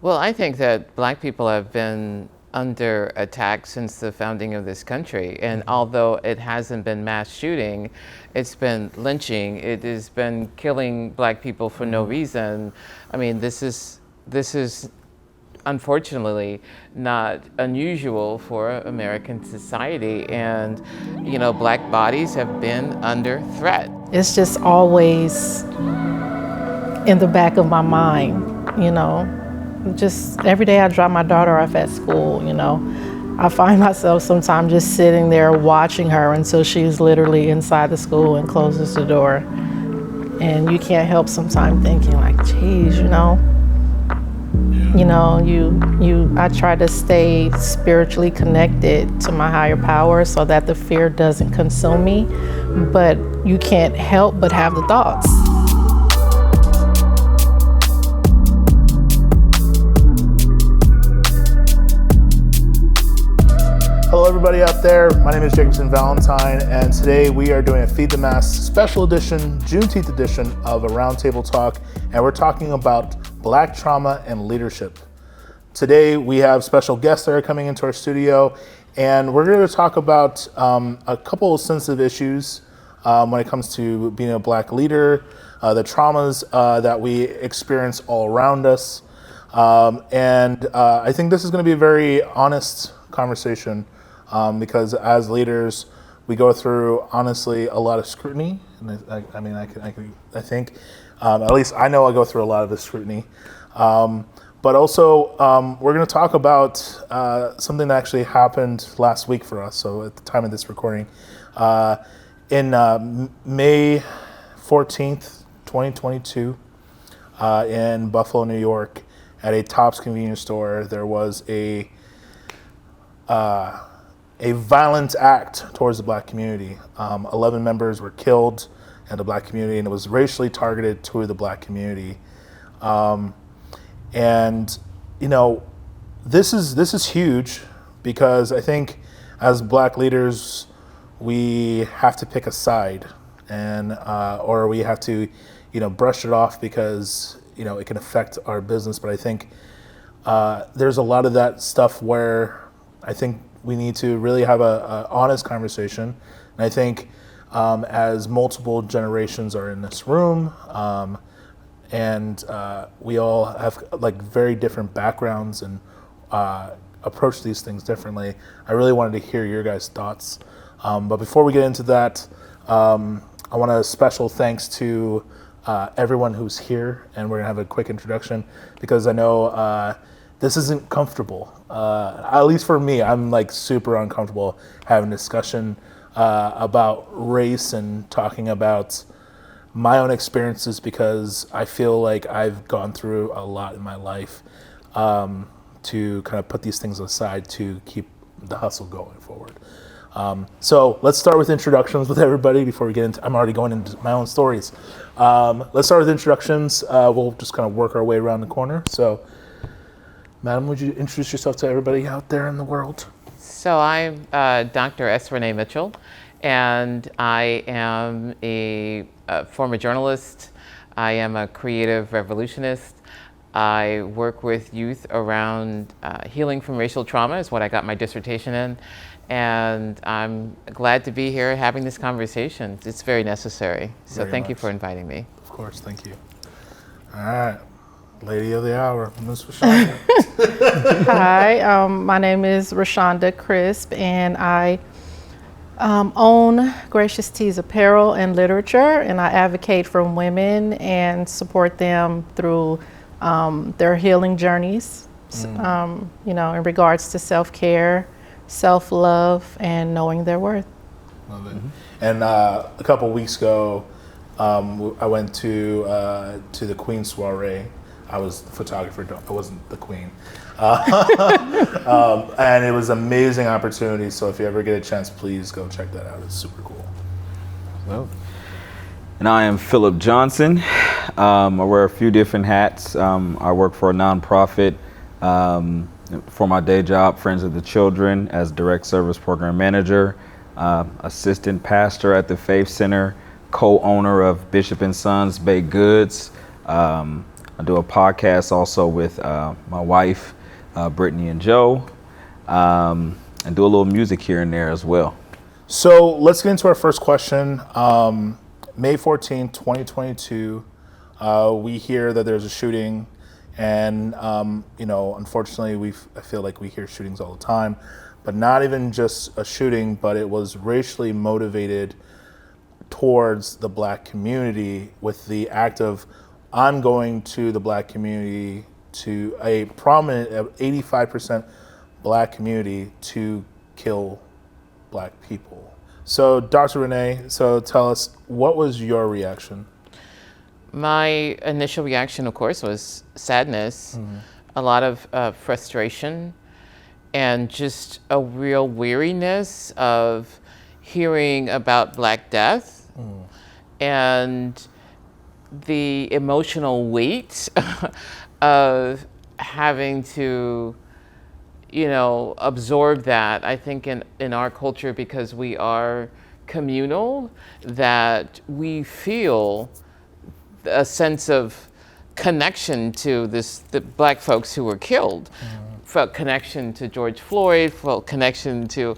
Well, I think that Black people have been under attack since the founding of this country. And although it hasn't been mass shooting, it's been lynching. It has been killing Black people for no reason. I mean, this is unfortunately not unusual for American society. And, you know, Black bodies have been under threat. It's just always in the back of my mind, you know. Just every day I drop my daughter off at school, you know, I find myself sometimes just sitting there watching her until she's literally inside the school and closes the door. And you can't help sometimes thinking like, geez, you know, I try to stay spiritually connected to my higher power so that the fear doesn't consume me, but you can't help but have the thoughts. Hello everybody out there, my name is Jacobsen Valentine, and today we are doing a Feed the Mass special edition, Juneteenth edition of a Roundtable Talk, and we're talking about Black trauma and leadership. Today we have special guests that are coming into our studio, and we're going to talk about a couple of sensitive issues when it comes to being a Black leader, the traumas that we experience all around us, and I think this is going to be a very honest conversation. Because as leaders, we go through honestly a lot of scrutiny, and I think at least I know I go through a lot of the scrutiny. But also, we're going to talk about something that actually happened last week for us. So at the time of this recording, in May 14th, 2022, in Buffalo, New York, at a Tops convenience store, there was a violent act towards the Black community. 11 members were killed in the Black community, and it was racially targeted to the Black community. And you know, this is huge because I think as Black leaders, we have to pick a side, and or we have to, brush it off because it can affect our business. But I think there's a lot of that stuff where I think we need to really have a honest conversation. And I think as multiple generations are in this room, and we all have like very different backgrounds and approach these things differently, I really wanted to hear your guys' thoughts. But before we get into that, I want a special thanks to everyone who's here, and we're gonna have a quick introduction because I know this isn't comfortable. At least for me, I'm like super uncomfortable having a discussion about race and talking about my own experiences because I feel like I've gone through a lot in my life to kind of put these things aside to keep the hustle going forward. So let's start with introductions with everybody before we get into, I'm already going into my own stories. Let's start with introductions. We'll just kind of work our way around the corner. So, Madam, would you introduce yourself to everybody out there in the world? So I'm Dr. S. Renee Mitchell, and I am a former journalist. I am a creative revolutionist. I work with youth around healing from racial trauma is what I got my dissertation in. And I'm glad to be here having this conversation. It's very necessary. So thank you for inviting me. Of course, thank you. All right. Lady of the hour, Ms. Rashonda. Hi, my name is Rashonda Crisp, and I own Gracious Teas Apparel and Literature, and I advocate for women and support them through their healing journeys, in regards to self-care, self-love, and knowing their worth. Love it. And a couple weeks ago, I went to the Queen soiree. I was the photographer, I wasn't the Queen. And it was an amazing opportunity, so if you ever get a chance, please go check that out. It's super cool. Well, and I am Philip Johnson. I wear a few different hats. I work for a nonprofit for my day job, Friends of the Children, as direct service program manager, assistant pastor at the Faith Center, co-owner of Bishop & Sons Baked Goods, I do a podcast also with my wife, Brittany and Joe, and do a little music here and there as well. So let's get into our first question. May 14th, 2022, we hear that there's a shooting, and unfortunately, I feel like we hear shootings all the time, but not even just a shooting, but it was racially motivated towards the Black community, with the act of ongoing to the Black community, to a prominent 85% Black community, to kill Black people. So Dr. Renee, tell us, what was your reaction? My initial reaction, of course, was sadness, a lot of frustration, and just a real weariness of hearing about Black death and the emotional weight of having to, absorb that. I think in our culture, because we are communal, that we feel a sense of connection to the Black folks who were killed. Felt connection to George Floyd, felt connection to,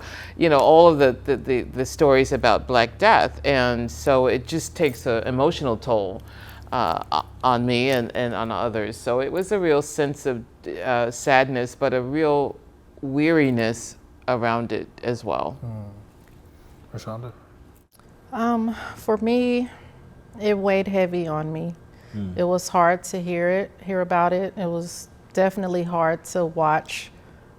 all of the stories about Black death. And so it just takes an emotional toll on me and on others. So it was a real sense of sadness, but a real weariness around it as well. Rashonda? For me, it weighed heavy on me. It was hard to hear about it. It was definitely hard to watch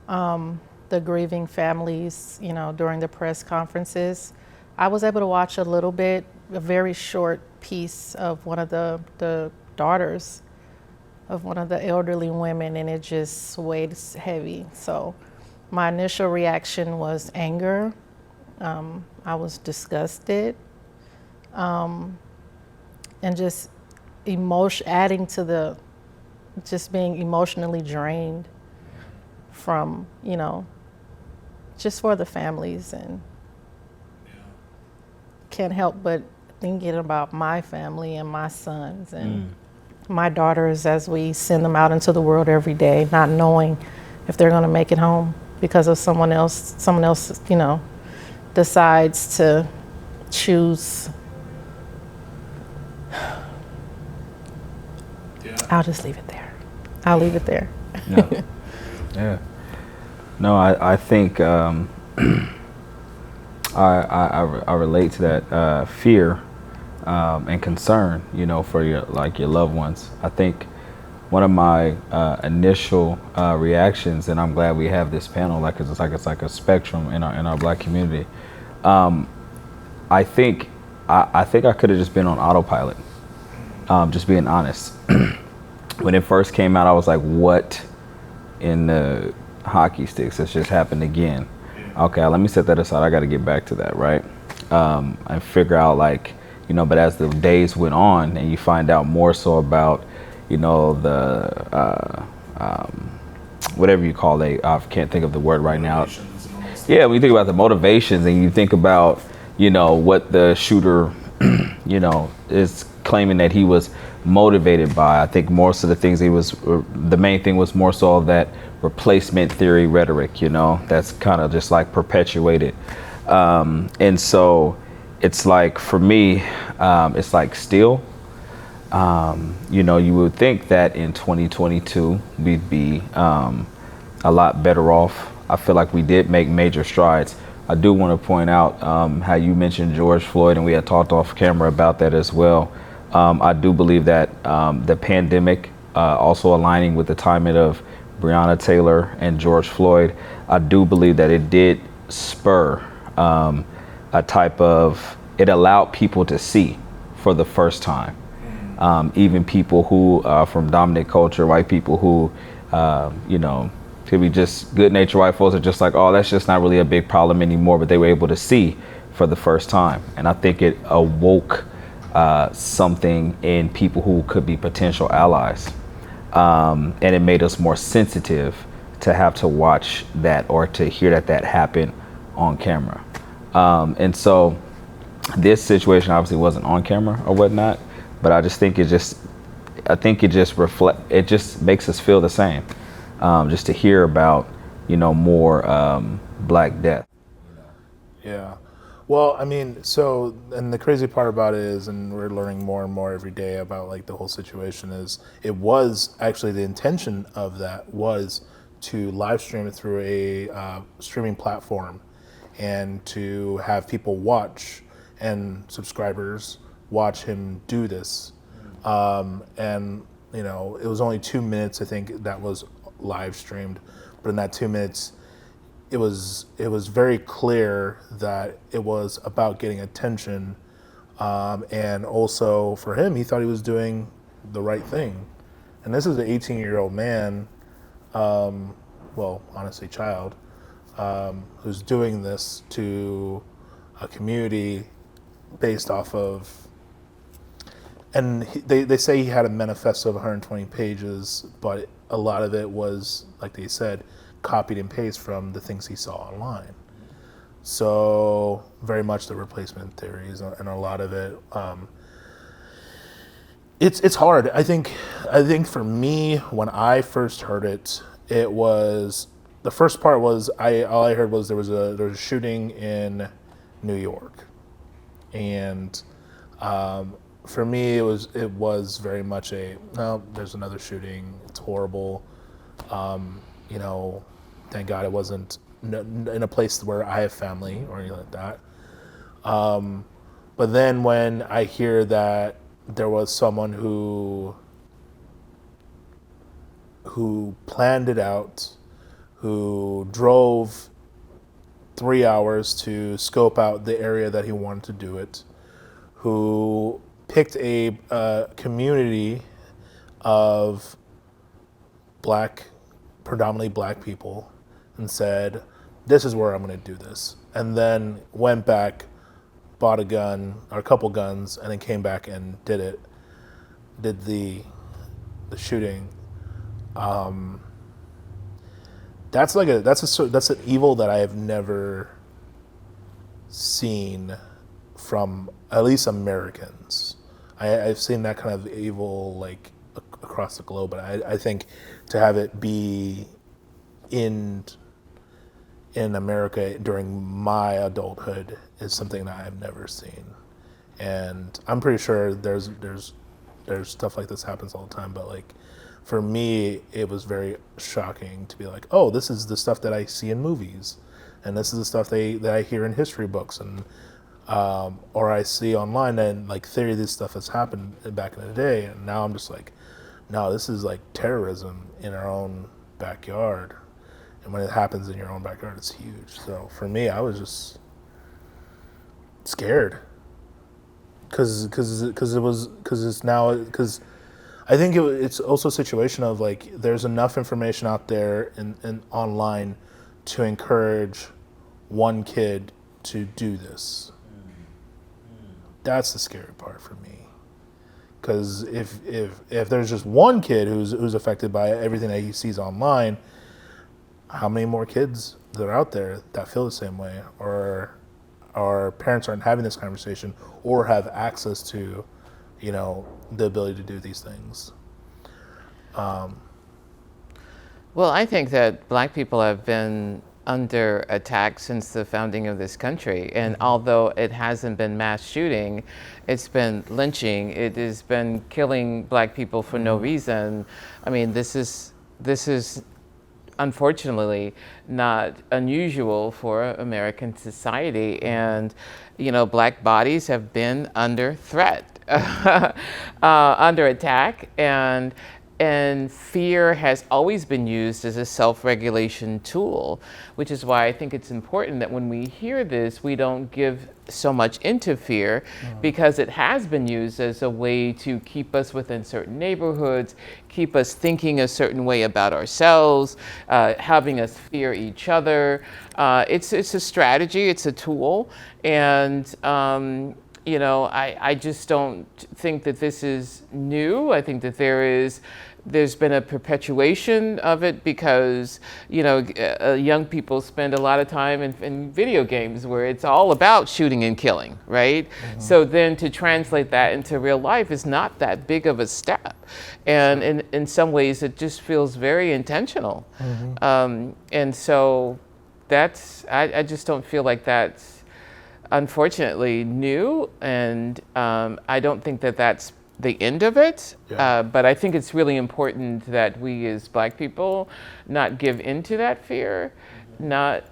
the grieving families, during the press conferences. I was able to watch a little bit, a very short piece of one of the daughters of one of the elderly women, and it just weighed heavy. So my initial reaction was anger. I was disgusted, and just adding to just being emotionally drained from, just for the families, and can't help but thinking about my family and my sons and my daughters as we send them out into the world every day, not knowing if they're going to make it home because of someone else, decides to choose. I'll just leave it there. I'll leave it there. Yeah. No, I think I relate to that fear and concern, for your loved ones. I think one of my initial reactions, and I'm glad we have this panel, it's like a spectrum in our Black community. I think I could have just been on autopilot. Just being honest. When it first came out, I was like, what in the hockey sticks? It's just happened again. Okay, let me set that aside. I got to get back to that, right? And figure out but as the days went on and you find out more so about, the, whatever you call it, I can't think of the word right now. Yeah, when you think about the motivations and you think about, what the shooter, is claiming that he was motivated by. I think more so the main thing was more so of that replacement theory rhetoric, that's kind of just perpetuated. And so it's for me, it's still, you would think that in 2022, we'd be a lot better off. I feel like we did make major strides. I do want to point out how you mentioned George Floyd, and we had talked off camera about that as well. I do believe that the pandemic, also aligning with the timing of Breonna Taylor and George Floyd, I do believe that it did spur a type of, it allowed people to see for the first time. Even people who from dominant culture, white people who, could be just good natured white folks are just oh, that's just not really a big problem anymore, but they were able to see for the first time. And I think it awoke something in people who could be potential allies. And it made us more sensitive to have to watch that or to hear that happened on camera. And so this situation obviously wasn't on camera or whatnot, but I just think I think it just makes us feel the same, just to hear about, more Black death. Yeah. Well, I mean, so, and the crazy part about it is, and we're learning more and more every day about like the whole situation is, it was actually the intention of that was to live stream it through a streaming platform and to have people watch and subscribers watch him do this. And, it was only 2 minutes, I think, that was live streamed. But in that 2 minutes, it was very clear that it was about getting attention, and also for him, he thought he was doing the right thing. And this is an 18-year-old man, well, honestly, child, who's doing this to a community based off of, and they say he had a manifesto of 120 pages, but a lot of it was, like they said, copied and pasted from the things he saw online. So very much the replacement theories, and a lot of it. It's hard. I think for me, when I first heard it, it was, the first part was all I heard was there was a shooting in New York, and for me it was very much no, there's another shooting. It's horrible. Thank God it wasn't in a place where I have family or anything like that. But then when I hear that there was someone who planned it out, who drove 3 hours to scope out the area that he wanted to do it, who picked a community of predominantly black people, and said, this is where I'm going to do this. And then went back, bought a gun, or a couple guns, and then came back and did the shooting. That's an evil that I have never seen from at least Americans. I've seen that kind of evil like across the globe, but I think to have it be in America during my adulthood is something that I've never seen. And I'm pretty sure there's stuff like this happens all the time, but like for me it was very shocking to be like, oh, this is the stuff that I see in movies, and this is the stuff that I hear in history books, and or I see online, and like theory this stuff has happened back in the day, and now I'm just like, no, this is like terrorism in our own backyard. And when it happens in your own backyard, it's huge. So for me, I was just scared, because I think it's also a situation of like there's enough information out there and online to encourage one kid to do this. That's the scary part for me. Because if there's just one kid who's affected by everything that he sees online, how many more kids that are out there that feel the same way, or parents aren't having this conversation, or have access to, the ability to do these things? Well, I think that Black people have been under attack since the founding of this country, and although it hasn't been mass shooting, it's been lynching. It has been killing Black people for no reason. I mean, this is unfortunately not unusual for American society, and Black bodies have been under threat, under attack, and fear has always been used as a self-regulation tool, which is why I think it's important that when we hear this, we don't give so much into fear, because it has been used as a way to keep us within certain neighborhoods, keep us thinking a certain way about ourselves, having us fear each other. It's a strategy, it's a tool, and I just don't think that this is new. I think that there is there's been a perpetuation of it because, young people spend a lot of time in video games where it's all about shooting and killing, right? So then to translate that into real life is not that big of a step. And in some ways it just feels very intentional. And so I just don't feel like that's unfortunately new. And I don't think that that's the end of it, but I think it's really important that we as Black people not give into that fear, not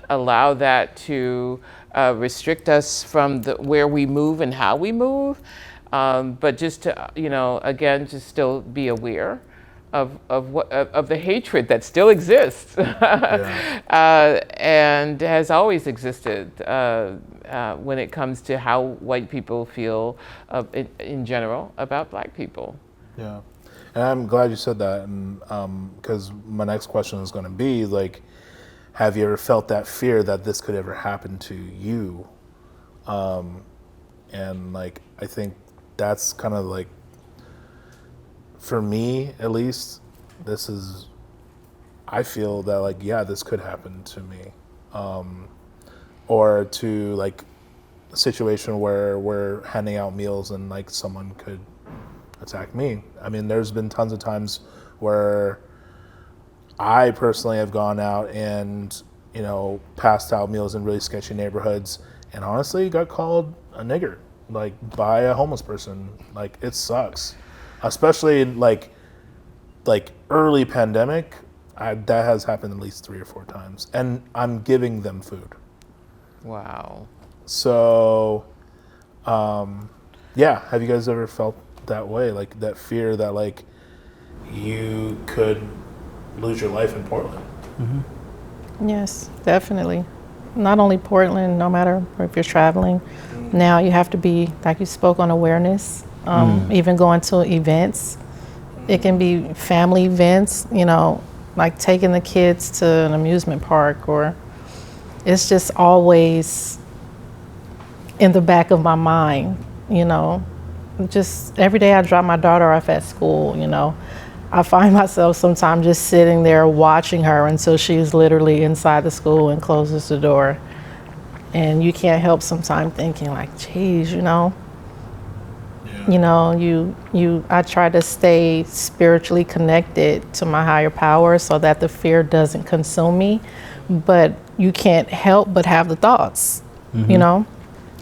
allow that to restrict us from where we move and how we move, but just to again just still be aware of the hatred that still exists and has always existed when it comes to how white people feel in general about Black people. Yeah, and I'm glad you said that, and because my next question is going to be like, have you ever felt that fear that this could ever happen to you? And like, I think that's kind of like, for me at least, I feel that like, yeah, this could happen to me. Or to like a situation where we're handing out meals and like someone could attack me. I mean, there's been tons of times where I personally have gone out and, passed out meals in really sketchy neighborhoods and honestly got called a nigger, like by a homeless person. Like, it sucks. Especially in like early pandemic, that has happened at least 3 or 4 times, and I'm giving them food. Wow. So, yeah, have you guys ever felt that way, like that fear that like you could lose your life in Portland? Yes, definitely. Not only Portland, no matter if you're traveling, now you have to be, like you spoke on awareness, even going to events. It can be family events, like taking the kids to an amusement park, or it's just always in the back of my mind, Just every day I drop my daughter off at school, I find myself sometimes just sitting there watching her until she's literally inside the school and closes the door. And you can't help sometimes thinking like, geez, I try to stay spiritually connected to my higher power so that the fear doesn't consume me, but you can't help but have the thoughts,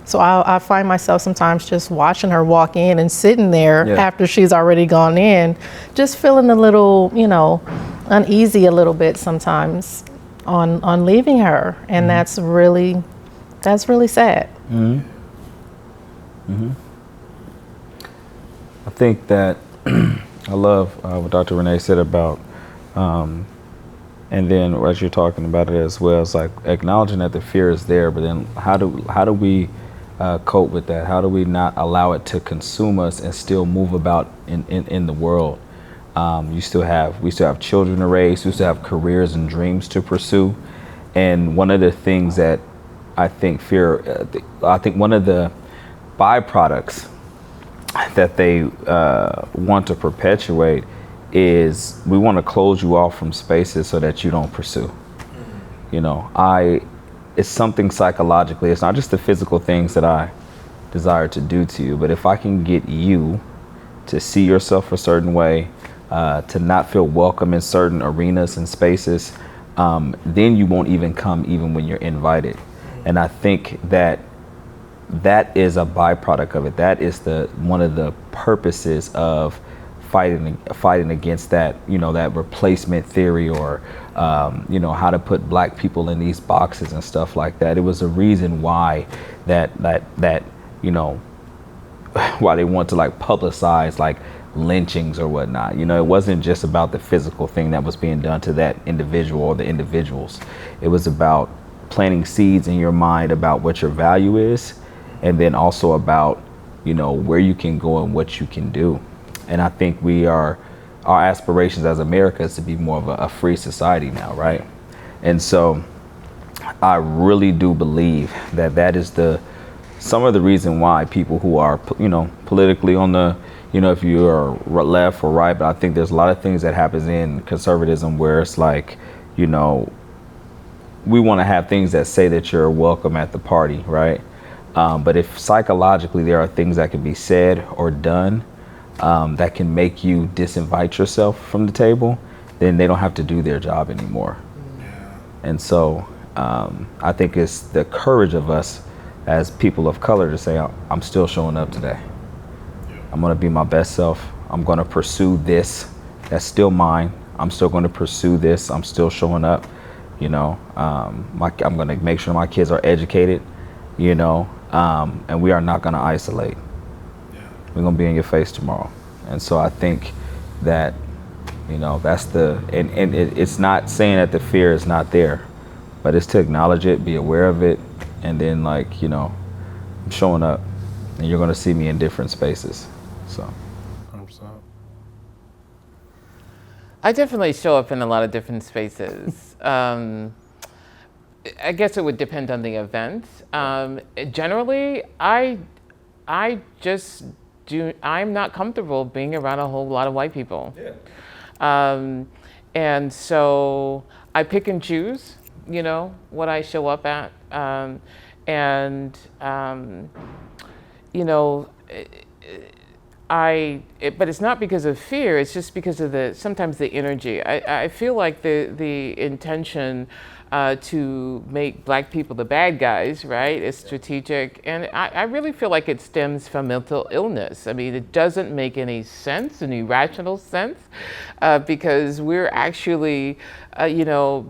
So I find myself sometimes just watching her walk in and sitting there after she's already gone in, just feeling a little, uneasy a little bit sometimes on leaving her. And that's really sad. I think that I love what Dr. Renee said about, and then as you're talking about it as well, it's like acknowledging that the fear is there, but then how do we cope with that? How do we not allow it to consume us and still move about in the world? We still have children to raise, we still have careers and dreams to pursue. And one of the things that I think one of the byproducts that they want to perpetuate is we want to close you off from spaces so that you don't pursue. It's something psychologically. It's not just the physical things that I desire to do to you, but if I can get you to see yourself a certain way, to not feel welcome in certain arenas and spaces, then you won't even come even when you're invited. And I think that is a byproduct of it. That is one of the purposes of fighting against that, that replacement theory, or how to put Black people in these boxes and stuff like that. It was a reason why why they want to like publicize like lynchings or whatnot. It wasn't just about the physical thing that was being done to that individual or the individuals. It was about planting seeds in your mind about what your value is, and then also about where you can go and what you can do. And I think our aspirations as America is to be more of a free society now, right? And so I really do believe that is some of the reason why people who are politically on the if you are left or right, but I think there's a lot of things that happens in conservatism where it's like, we want to have things that say that you're welcome at the party, right? But if psychologically there are things that can be said or done that can make you disinvite yourself from the table, then they don't have to do their job anymore. And so I think it's the courage of us as people of color to say, I'm still showing up today. I'm going to be my best self. I'm going to pursue this. That's still mine. I'm still going to pursue this. I'm still showing up. I'm going to make sure my kids are educated, and we are not going to isolate. We're going to be in your face tomorrow. And so I think that, that's it's not saying that the fear is not there, but it's to acknowledge it, be aware of it, and then I'm showing up, and you're going to see me in different spaces. So. 100%. I definitely show up in a lot of different spaces. I guess it would depend on the event. Generally, I'm not comfortable being around a whole lot of white people. And so I pick and choose, what I show up at. But it's not because of fear, it's just because of sometimes the energy. I feel like the intention to make Black people the bad guys, right, is strategic. And I really feel like it stems from mental illness. I mean, it doesn't make any sense, any rational sense, because we're actually,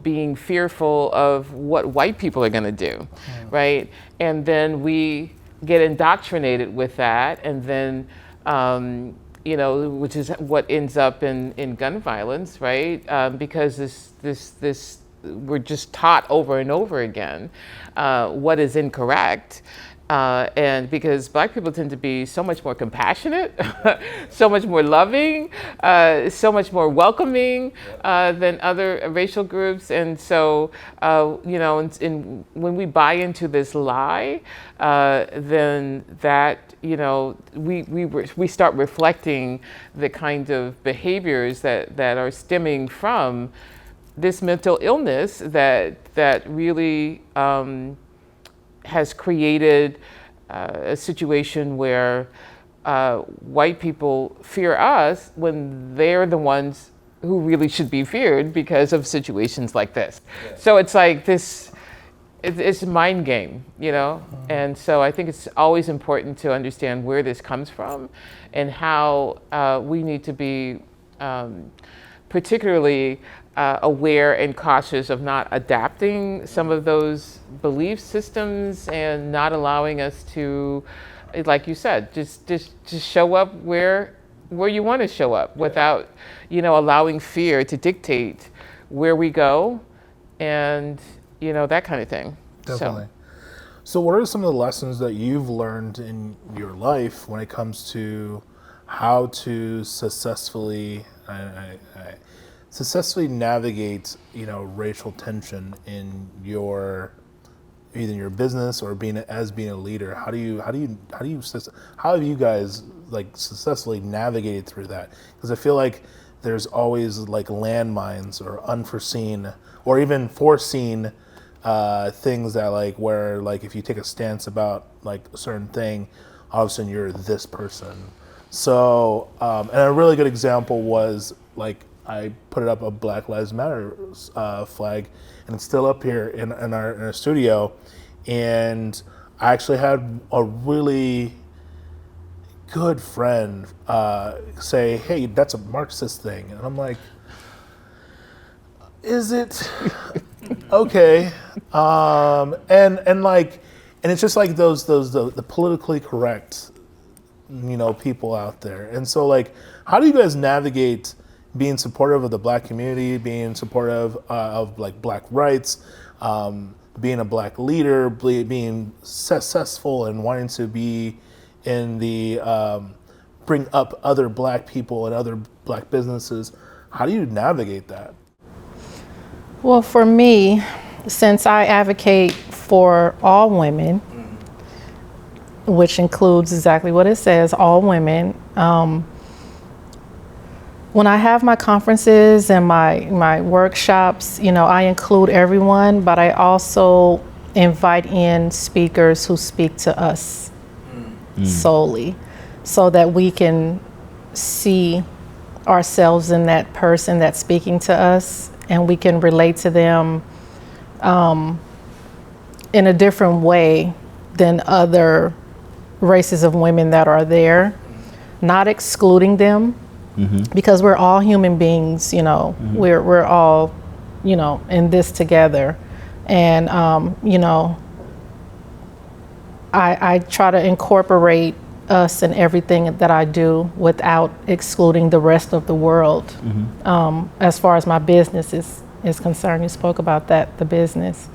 being fearful of what white people are going to do, right? And then we get indoctrinated with that, and then which is what ends up in gun violence, right? Because this we're just taught over and over again what is incorrect. And because Black people tend to be so much more compassionate, so much more loving, so much more welcoming than other racial groups. And so, when we buy into this lie, then that, we start reflecting the kind of behaviors that are stemming from this mental illness that really has created a situation where white people fear us when they're the ones who really should be feared because of situations like this. So it's like this, it's a mind game, And so I think it's always important to understand where this comes from and how we need to be particularly aware and cautious of not adapting some of those belief systems and not allowing us to, like you said, just show up where you want to show up without, allowing fear to dictate where we go and, that kind of thing. Definitely. So what are some of the lessons that you've learned in your life when it comes to how to successfully navigate, racial tension in either your business or being a leader? How have you guys successfully navigated through that? Because I feel like there's always landmines or unforeseen or even foreseen things that where if you take a stance about a certain thing, all of a sudden you're this person. So and a really good example was I put up a Black Lives Matter flag, and it's still up here in our studio. And I actually had a really good friend say, "Hey, that's a Marxist thing," and I'm like, "Is it?" Okay, and it's just those the politically correct, people out there. And so how do you guys navigate being supportive of the Black community, being supportive of Black rights, being a Black leader, being successful and wanting to be in the bring up other Black people and other Black businesses? How do you navigate that? Well, for me, since I advocate for all women, which includes exactly what it says, all women, When I have my conferences and my workshops, I include everyone, but I also invite in speakers who speak to us solely, so that we can see ourselves in that person that's speaking to us, and we can relate to them in a different way than other races of women that are there, not excluding them. Because we're all human beings, we're all, in this together. And, I try to incorporate us in everything that I do without excluding the rest of the world. As far as my business is concerned, you spoke about that, the business.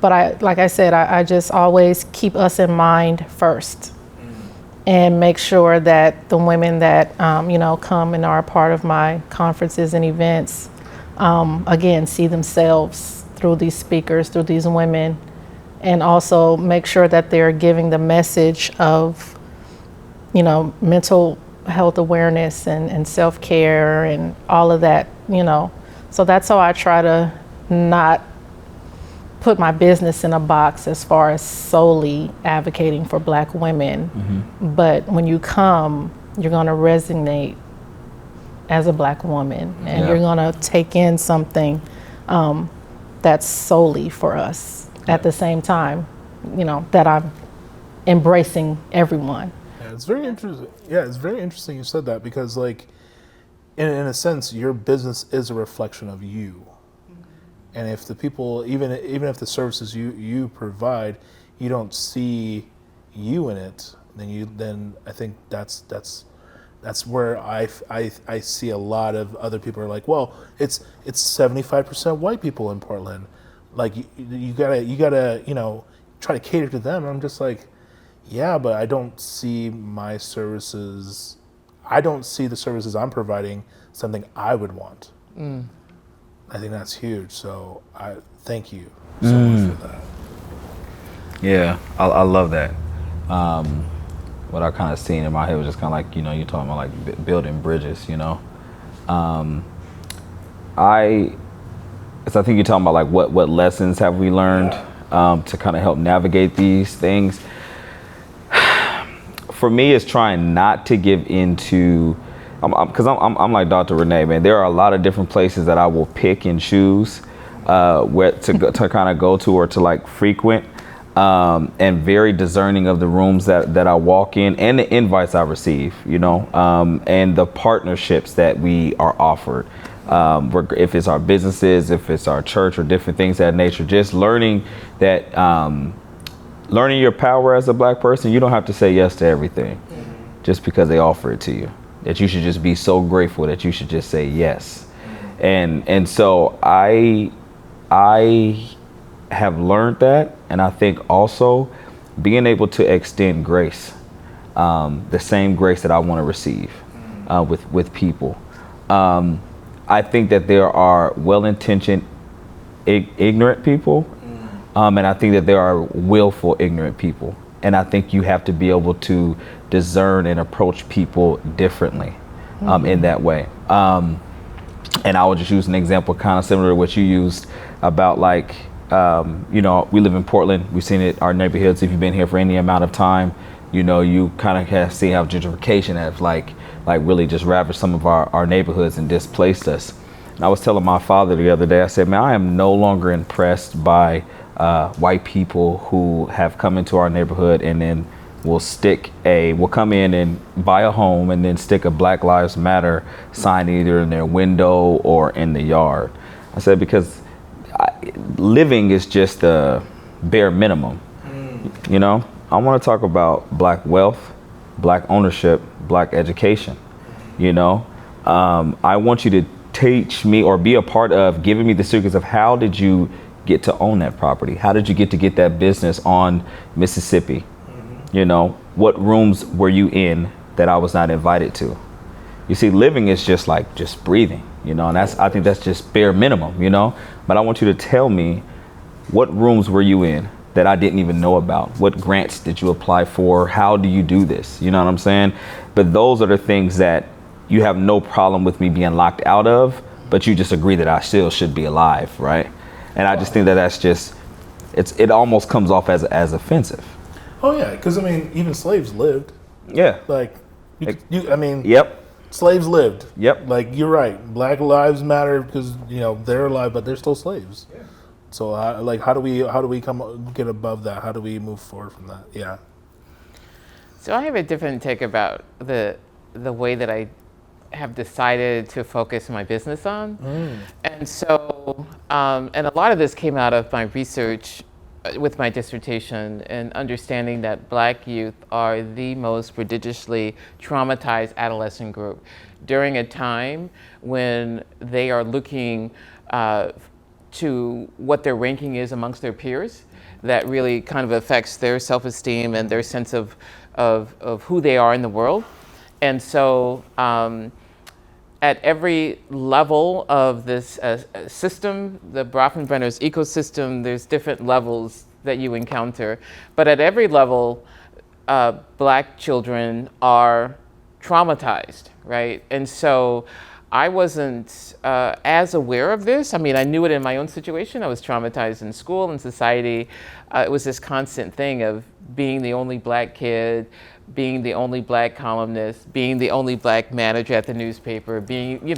But like I said, I just always keep us in mind first. And make sure that the women that come and are a part of my conferences and events, again, see themselves through these speakers, through these women, and also make sure that they're giving the message of, mental health awareness and self-care and all of that, So that's how I try to not put my business in a box as far as solely advocating for Black women. But when you come, you're going to resonate as a Black woman, and you're going to take in something that's solely for us at the same time, that I'm embracing everyone. Yeah, it's very interesting. Yeah, it's very interesting you said that, because like, in a sense, your business is a reflection of you. And if the people, even if the services you provide, you don't see you in it, then I think that's where I see a lot of other people are like, well, it's 75% white people in Portland, like you gotta try to cater to them. I'm just like, yeah, but I don't see my services. I don't see the services I'm providing something I would want. I think that's huge. So I thank you so much for that. Yeah, I love that. What I kind of seen in my head was just kind of like, you're talking about like building bridges, So I think you're talking about like what lessons have we learned to kind of help navigate these things. For me, it's trying not to give into, because I'm like Dr. Renee, man. There are a lot of different places that I will pick and choose where to kind of go to or to like frequent, and very discerning of the rooms that I walk in and the invites I receive, and the partnerships that we are offered. If it's our businesses, if it's our church, or different things of that nature, just learning that, learning your power as a Black person. You don't have to say yes to everything just because they offer it to you. That you should just be so grateful that you should just say yes. And so I have learned that, and I think also being able to extend grace, the same grace that I want to receive with people. I think that there are well-intentioned ignorant people, and I think that there are willful ignorant people. And I think you have to be able to discern and approach people differently in that way. And I will just use an example kind of similar to what you used about like, we live in Portland. We've seen it, our neighborhoods. If you've been here for any amount of time, you kind of have seen how gentrification has like really just ravaged some of our neighborhoods and displaced us. And I was telling my father the other day, I said, man, I am no longer impressed by white people who have come into our neighborhood and then will come in and buy a home and then stick a Black Lives Matter sign either in their window or in the yard. I said, because living is just the bare minimum. I want to talk about Black wealth, Black ownership, Black education. I want you to teach me or be a part of giving me the secrets of how did you get to own that property? How did you get that business on Mississippi? What rooms were you in that I was not invited to? You see, living is just like just breathing, and I think that's just bare minimum, but I want you to tell me, what rooms were you in that I didn't even know about? What grants did you apply for? How do you do this? You know what I'm saying? But those are the things that you have no problem with me being locked out of, but you just agree that I still should be alive, right? And I just think that that's just, it almost comes off as offensive. Oh yeah, because I mean, even slaves lived. Yeah. Like, I mean, Yep. slaves lived. Yep. Like, you're right. Black lives matter because they're alive, but they're still slaves. Yeah. So how do we get above that? How do we move forward from that? Yeah. So I have a different take about the way that I have decided to focus my business on. And so, and a lot of this came out of my research with my dissertation and understanding that Black youth are the most prodigiously traumatized adolescent group during a time when they are looking to what their ranking is amongst their peers. That really kind of affects their self-esteem and their sense of who they are in the world. And so at every level of this system, the Bronfenbrenner's ecosystem, there's different levels that you encounter. But at every level, Black children are traumatized, right? And so I wasn't as aware of this. I mean, I knew it in my own situation. I was traumatized in school and society. It was this constant thing of being the only Black kid, being the only Black columnist, being the only Black manager at the newspaper, being,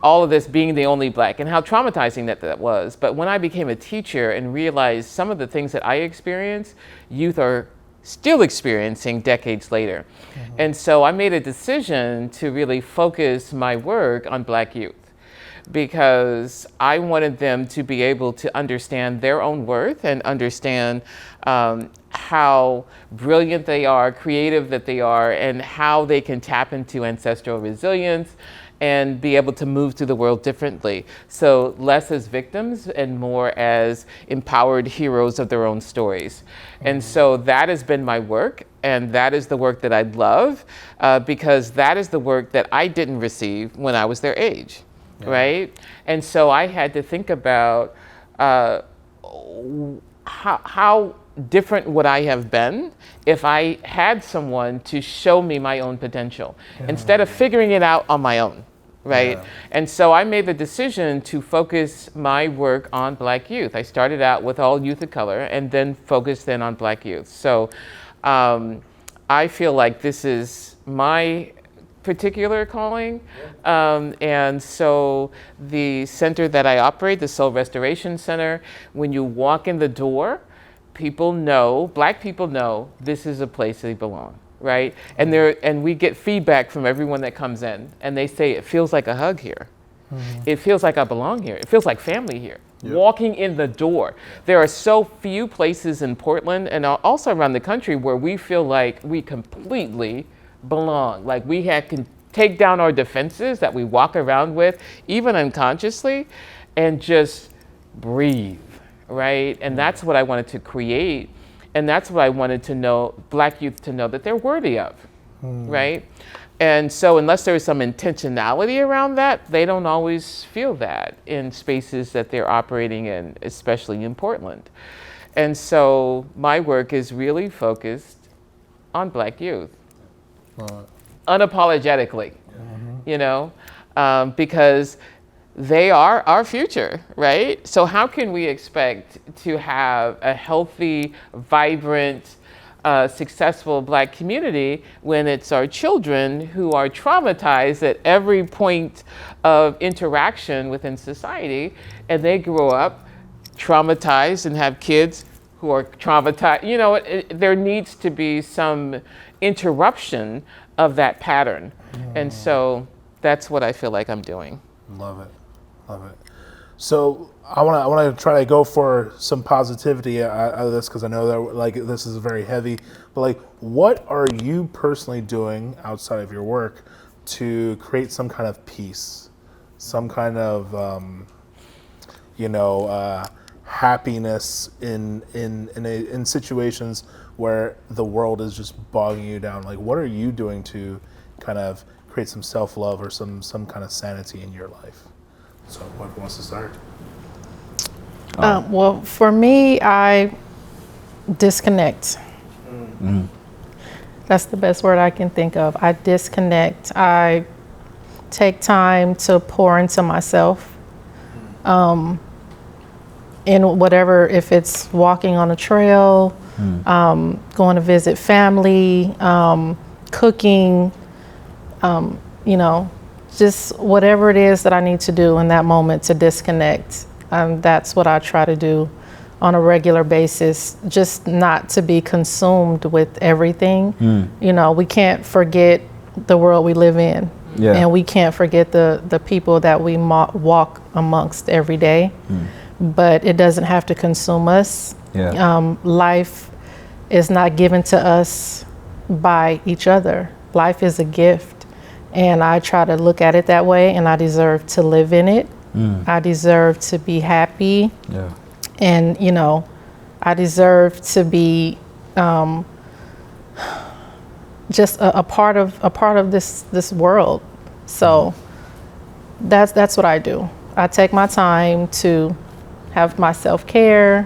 all of this being the only Black, and how traumatizing that was. But when I became a teacher and realized some of the things that I experienced, youth are still experiencing decades later. And so I made a decision to really focus my work on Black youth, because I wanted them to be able to understand their own worth and understand how brilliant they are, creative that they are, and how they can tap into ancestral resilience and be able to move through the world differently. So less as victims and more as empowered heroes of their own stories. And so that has been my work, and that is the work that I love, because that is the work that I didn't receive when I was their age. Yeah. Right? And so I had to think about how different would I have been if I had someone to show me my own potential instead of figuring it out on my own, right? Yeah. And so I made the decision to focus my work on Black youth. I started out with all youth of color and then focused then on Black youth. So I feel like this is my particular calling. And so the center that I operate, the Soul Restoration Center, when you walk in the door, people know, Black people know, this is a place they belong, right? And we get feedback from everyone that comes in, and they say, it feels like a hug here. It feels like I belong here. It feels like family here. Yep. Walking in the door. There are so few places in Portland and also around the country where we feel like we completely belong. Like we can take down our defenses that we walk around with, even unconsciously, and just breathe. Right? And that's what I wanted to create. And that's what I wanted to know, Black youth to know that they're worthy of. Right? And so unless there is some intentionality around that, they don't always feel that in spaces that they're operating in, especially in Portland. And so my work is really focused on Black youth. Unapologetically, because they are our future, right? So how can we expect to have a healthy, vibrant, successful Black community when it's our children who are traumatized at every point of interaction within society, and they grow up traumatized and have kids who are traumatized? There needs to be some interruption of that pattern. And so that's what I feel like I'm doing. Love it. So I want to try to go for some positivity out of this, because I know that this is very heavy. But what are you personally doing outside of your work to create some kind of peace, some kind of happiness in situations where the world is just bogging you down? What are you doing to kind of create some self-love or some kind of sanity in your life? So what wants to start? Well, for me, I disconnect. That's the best word I can think of. I disconnect. I take time to pour into myself. In whatever, if it's walking on a trail, going to visit family, cooking, you know, just whatever it is that I need to do in that moment to disconnect. That's what I try to do on a regular basis, just not to be consumed with everything. You know, we can't forget the world we live in. Yeah. And we can't forget the people that we walk amongst every day. But it doesn't have to consume us. Yeah. Life is not given to us by each other. Life is a gift. And I try to look at it that way, and I deserve to live in it. I deserve to be happy. Yeah. And, you know, I deserve to be just a part of this world. So that's what I do. I take my time to have my self-care,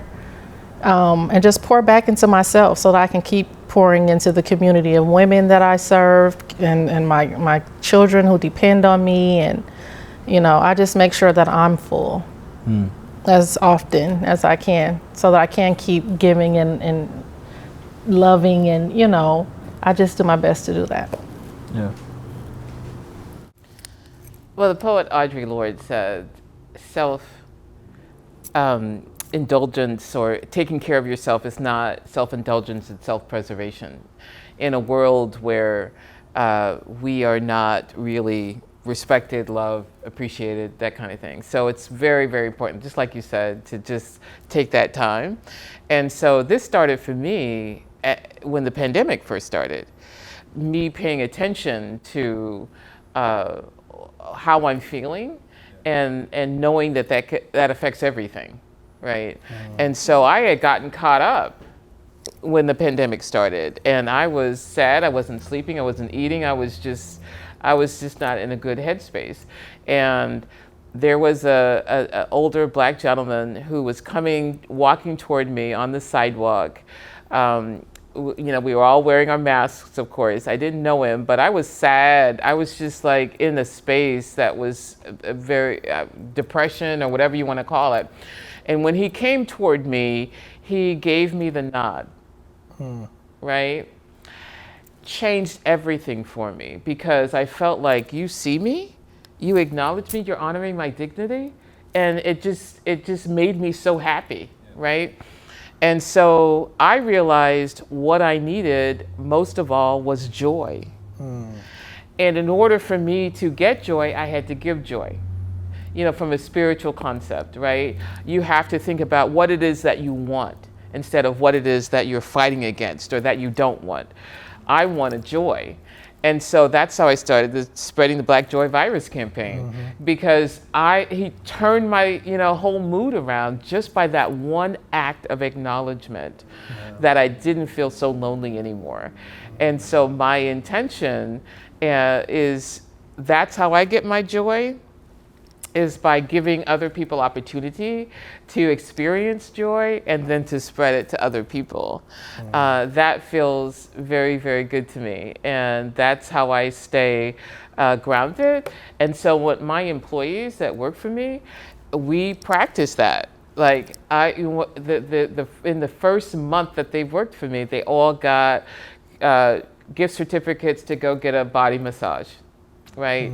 and just pour back into myself so that I can keep pouring into the community of women that I serve and my children who depend on me. And, you know, I just make sure that I'm full as often as I can so that I can keep giving and loving, and, you know, I just do my best to do that. Yeah. Well, the poet Audre Lorde said, indulgence or taking care of yourself is not self-indulgence, it's self-preservation. In a world where we are not really respected, loved, appreciated, that kind of thing. So it's very, very important, just like you said, to just take that time. And so this started for me when the pandemic first started, me paying attention to how I'm feeling and knowing that affects everything, right? And so I had gotten caught up when the pandemic started, and I was sad. I wasn't sleeping. I wasn't eating. I was just not in a good headspace. And there was a older black gentleman who was walking toward me on the sidewalk. You know, we were all wearing our masks, of course. I didn't know him, but I was sad. I was just like in a space that was a very depression or whatever you want to call it. And when he came toward me, he gave me the nod, right? Changed everything for me, because I felt like, you see me, you acknowledge me, you're honoring my dignity, and it just made me so happy, right? And so I realized what I needed most of all was joy. And in order for me to get joy, I had to give joy. You know, from a spiritual concept, right? You have to think about what it is that you want instead of what it is that you're fighting against or that you don't want. I wanted joy. And so that's how I started spreading the Black Joy Virus campaign, because he turned my whole mood around just by that one act of acknowledgement that I didn't feel so lonely anymore. And so my intention is, that's how I get my joy, is by giving other people opportunity to experience joy and then to spread it to other people. That feels very, very good to me. And that's how I stay grounded. And so what my employees that work for me, we practice that. Like in the first month that they've worked for me, they all got gift certificates to go get a body massage, right?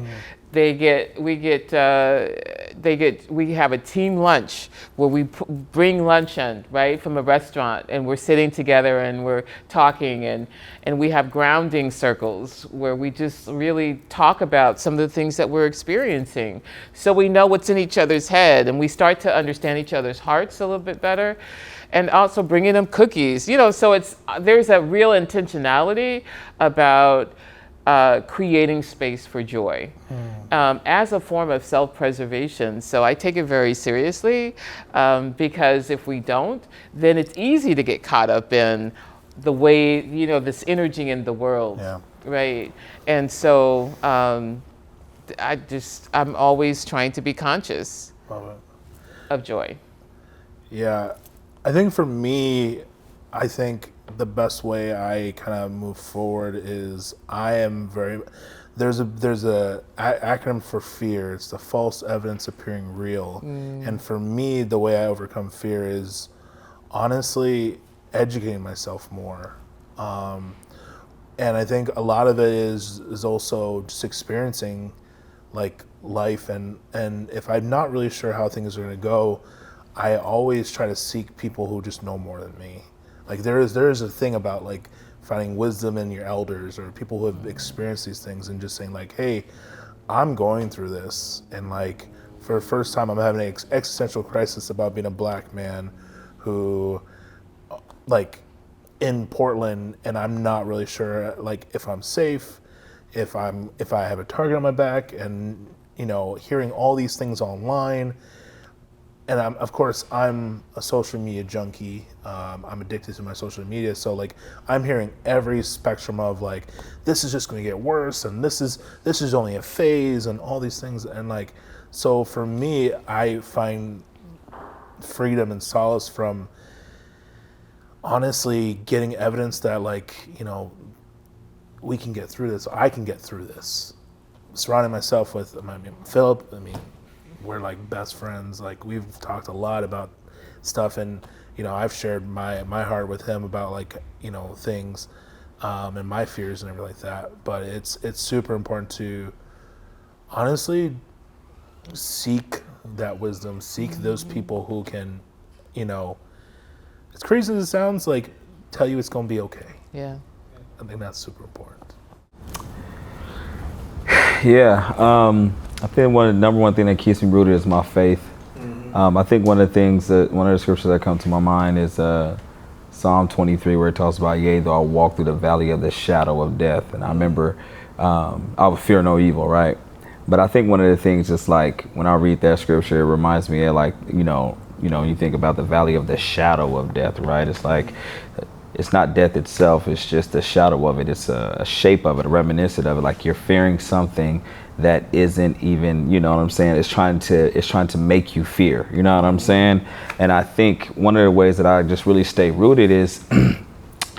We have a team lunch where we bring lunch in, right, from a restaurant, and we're sitting together and we're talking, and we have grounding circles where we just really talk about some of the things that we're experiencing, so we know what's in each other's head, and we start to understand each other's hearts a little bit better. And also bringing them cookies, so there's a real intentionality about creating space for joy as a form of self-preservation. So I take it very seriously, because if we don't, then it's easy to get caught up in the way, this energy in the world, right? And so I'm always trying to be conscious of joy. Yeah, I think for me, I think the best way I kind of move forward is there's a acronym for fear. It's the false evidence appearing real. And for me, the way I overcome fear is honestly educating myself more. And I think a lot of it is also just experiencing like life, and if I'm not really sure how things are going to go, I always try to seek people who just know more than me. Like there is a thing about like finding wisdom in your elders or people who have experienced these things and just saying like, hey, I'm going through this, and like for the first time I'm having an existential crisis about being a black man who like in Portland, and I'm not really sure like if I'm safe, if I have a target on my back, and you know, hearing all these things online. And of course I'm a social media junkie. I'm addicted to my social media, so like I'm hearing every spectrum of like this is just going to get worse, and this is only a phase, and all these things. And like, so for me, I find freedom and solace from honestly getting evidence that like, you know, we can get through this. I can get through this. Surrounding myself with, Philip, we're like best friends. Like we've talked a lot about stuff, and you know, I've shared my heart with him about like, you know, things and my fears and everything like that. But it's super important to honestly seek that wisdom, seek those people who can, you know, as crazy as it sounds, like tell you it's going to be okay. Yeah. I think that's super important. Yeah, I think the number one thing that keeps me rooted is my faith. I think one of the scriptures that come to my mind is Psalm 23, where it talks about, yea, though I walk through the valley of the shadow of death. And I remember I will fear no evil, right? But I think one of the things, just like when I read that scripture, it reminds me of like, you know, you think about the valley of the shadow of death, right? It's like, it's not death itself, it's just the shadow of it. It's a shape of it, a reminiscent of it. Like you're fearing something that isn't even, you know what I'm saying? It's trying to make you fear, you know what I'm saying? And I think one of the ways that I just really stay rooted is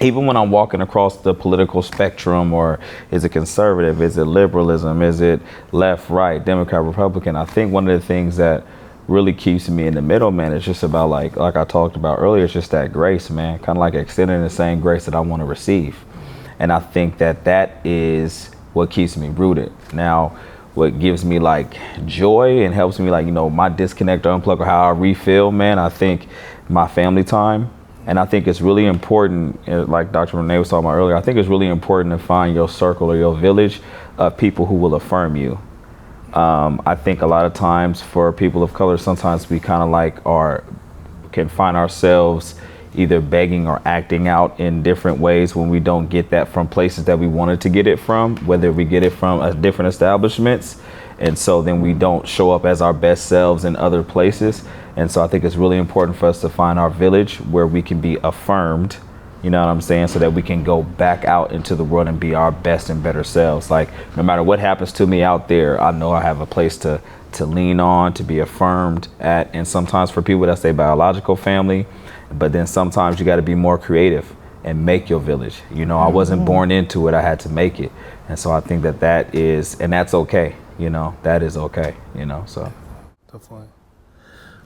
even when I'm walking across the political spectrum, or is it conservative, is it liberalism, is it left, right, Democrat, Republican, I think one of the things that really keeps me in the middle, man, it's just about like I talked about earlier, it's just that grace, man, kind of like extending the same grace that I want to receive. And I think that is what keeps me rooted. Now, what gives me like joy and helps me like, you know, my disconnect or unplug or how I refill, man, I think my family time. And I think it's really important, like Dr. Renee was talking about earlier, I think it's really important to find your circle or your village of people who will affirm you. I think a lot of times for people of color, sometimes we kind of like can find ourselves either begging or acting out in different ways when we don't get that from places that we wanted to get it from, whether we get it from different establishments. And so then we don't show up as our best selves in other places. And so I think it's really important for us to find our village where we can be affirmed, you know what I'm saying, so that we can go back out into the world and be our best and better selves. Like no matter what happens to me out there, I know I have a place to lean on, to be affirmed at. And sometimes for people that's their biological family, but then sometimes you got to be more creative and make your village. You know, I wasn't born into it, I had to make it. And so I think that is, and that's okay, you know, that is okay, you know, so. Definitely.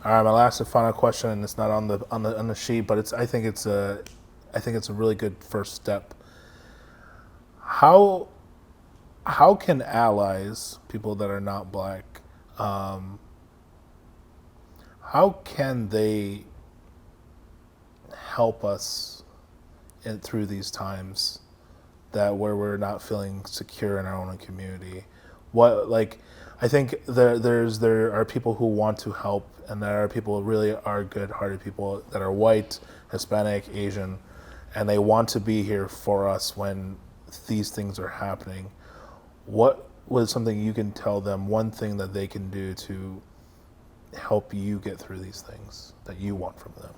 All right, my last and final question, and it's not on the sheet, but I think it's a really good first step. How can allies, people that are not black, how can they help us through these times where we're not feeling secure in our own community? I think there are people who want to help, and there are people who really are good-hearted people that are white, Hispanic, Asian, and they want to be here for us when these things are happening. What was something you can tell them, one thing that they can do to help you get through these things that you want from them?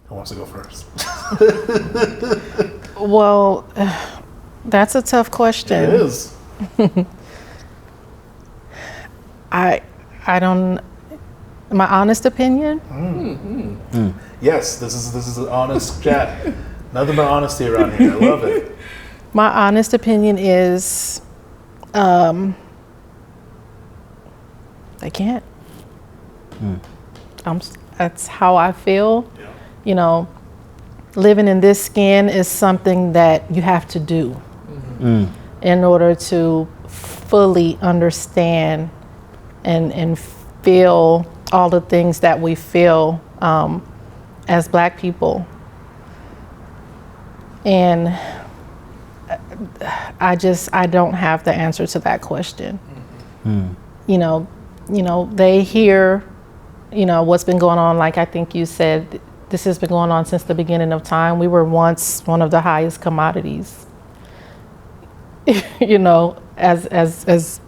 Who wants to go first? Well, that's a tough question. It is. I don't. My honest opinion. Yes, this is an honest chat. Nothing but honesty around here. I love it. My honest opinion is, they can't. That's how I feel. Yeah. You know, living in this skin is something that you have to do in order to fully understand and feel all the things that we feel as Black people. And I don't have the answer to that question. You know, they hear, what's been going on. Like I think you said, this has been going on since the beginning of time. We were once one of the highest commodities, as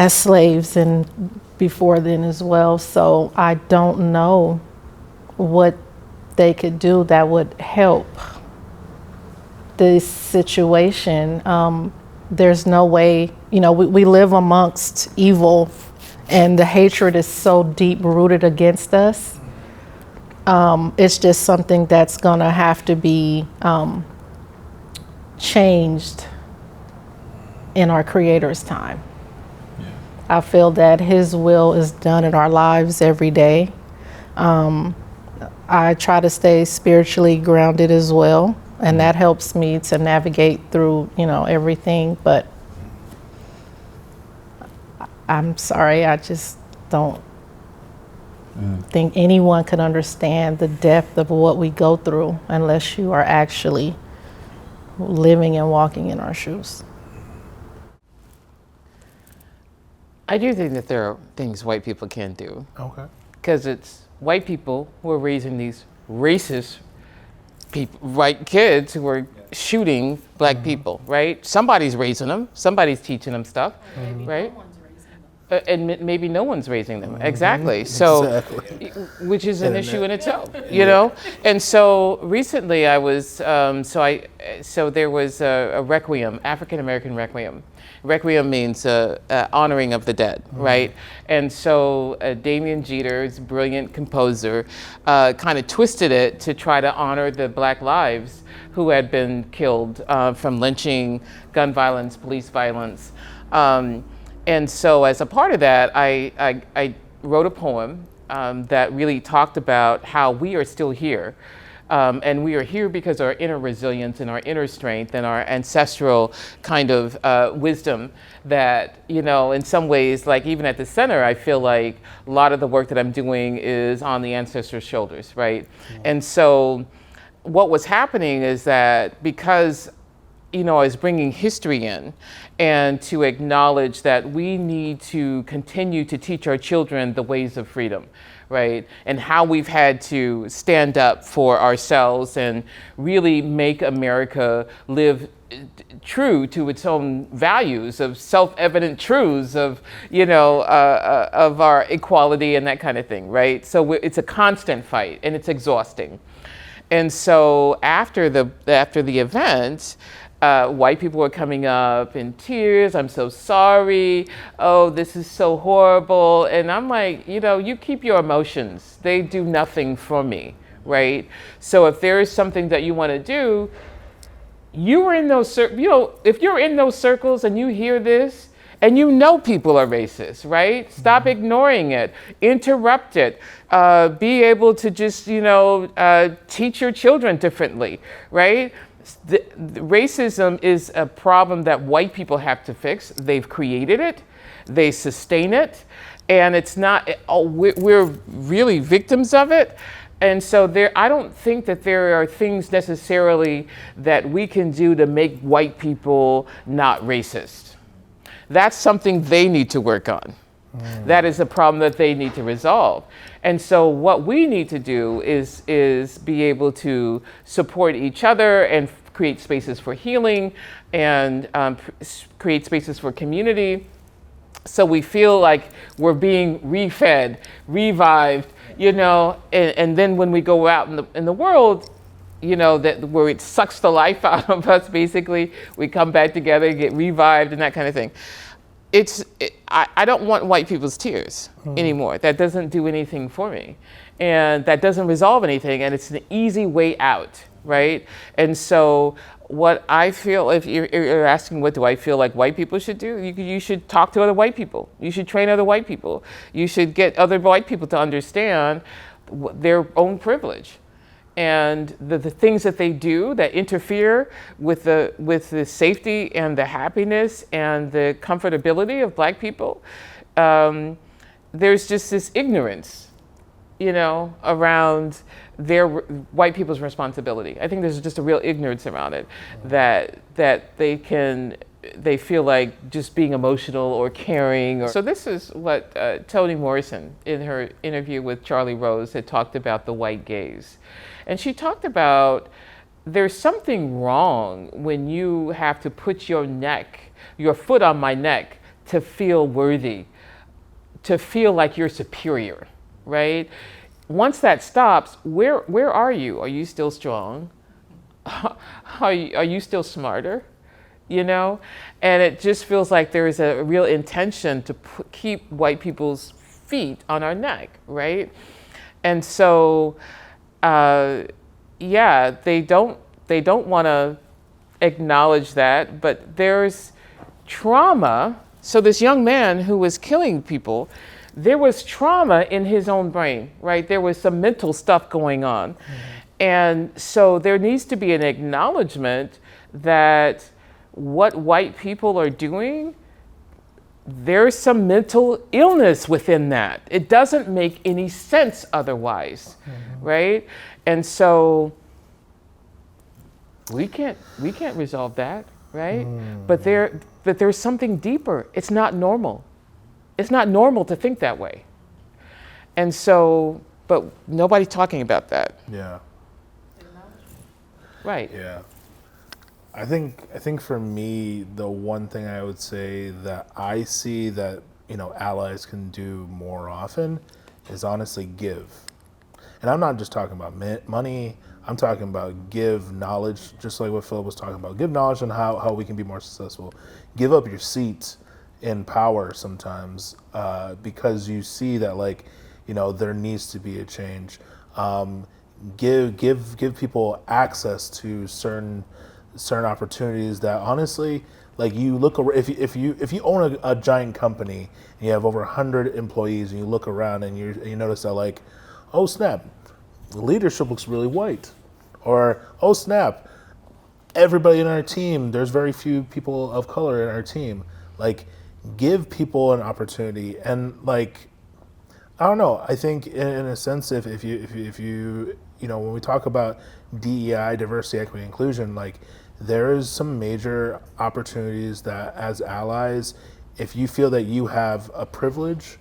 slaves and before then as well. So I don't know what they could do that would help this situation. There's no way, we live amongst evil, and the hatred is so deep rooted against us. It's just something that's gonna have to be changed in our Creator's time. Yeah. I feel that His will is done in our lives every day. I try to stay spiritually grounded as well, and that helps me to navigate through, everything. But I'm sorry, I just don't think anyone can understand the depth of what we go through unless you are actually living and walking in our shoes. I do think that there are things white people can do. Okay. Because it's white people who are raising these racist white kids who are shooting Black people, right? Somebody's raising them. Somebody's teaching them stuff, right? And maybe no one's raising them. Exactly. So, which is an issue in itself, And so recently I was, so there was a requiem, African American requiem. Requiem means honoring of the dead, right? And so Damian Jeter's brilliant composer kind of twisted it to try to honor the Black lives who had been killed from lynching, gun violence, police violence. And so as a part of that, I wrote a poem that really talked about how we are still here. And we are here because our inner resilience and our inner strength and our ancestral kind of wisdom that, in some ways, like even at the center, I feel like a lot of the work that I'm doing is on the ancestors' shoulders, right? Mm-hmm. And so what was happening is that because I was bringing history in and to acknowledge that we need to continue to teach our children the ways of freedom, right? And how we've had to stand up for ourselves and really make America live true to its own values of self-evident truths of, of our equality and that kind of thing, right? So it's a constant fight and it's exhausting. And so after the event, white people were coming up in tears. I'm so sorry. Oh, this is so horrible. And I'm like, you keep your emotions. They do nothing for me, right? So if there is something that you want to do, you were in those, if you're in those circles and you hear this, and people are racist, right? Stop ignoring it, interrupt it, be able to just, teach your children differently, right? The racism is a problem that white people have to fix. They've created it, they sustain it, and it's not, we're really victims of it. And so I don't think that there are things necessarily that we can do to make white people not racist. That's something they need to work on. That is a problem that they need to resolve. And so what we need to do is be able to support each other and create spaces for healing and create spaces for community. So we feel like we're being refed, revived, and then when we go out in the world, that where it sucks the life out of us, basically, we come back together, get revived and that kind of thing. I don't want white people's tears anymore. That doesn't do anything for me. And that doesn't resolve anything. And it's an easy way out, right? And so what I feel, if you're asking what do I feel like white people should do, you should talk to other white people. You should train other white people. You should get other white people to understand their own privilege. And the things that they do that interfere with the safety and the happiness and the comfortability of black people, there's just this ignorance, around white people's responsibility. I think there's just a real ignorance around it, that they feel like just being emotional or caring. So this is what Toni Morrison, in her interview with Charlie Rose, had talked about the white gaze. And she talked about there's something wrong when you have to put your foot on my neck to feel worthy, to feel like you're superior, right? Once that stops, where are you? Are you still strong? Are you still smarter? And it just feels like there is a real intention to keep white people's feet on our neck, right? And so, they don't want to acknowledge that, but there's trauma. So this young man who was killing people, there was trauma in his own brain, right? There was some mental stuff going on. And so there needs to be an acknowledgement that what white people are doing, there's some mental illness within that. It doesn't make any sense otherwise, right? And so we can't resolve that, right? But there's something deeper. It's not normal. It's not normal to think that way. And so, but nobody's talking about that. Yeah. Right. Yeah. I think for me, the one thing I would say that I see that, allies can do more often is honestly give. And I'm not just talking about money. I'm talking about give knowledge, just like what Philip was talking about. Give knowledge on how we can be more successful. Give up your seat in power sometimes, because you see that there needs to be a change. Give people access to certain opportunities that honestly, you look around, if you own a giant company and you have over 100 employees and you look around and you notice that oh snap, the leadership looks really white, or oh snap, everybody in our team, there's very few people of color in our team. Give people an opportunity. And I don't know, I think in a sense, if you when we talk about DEI, diversity, equity, inclusion, there is some major opportunities that as allies, if you feel that you have a privilege,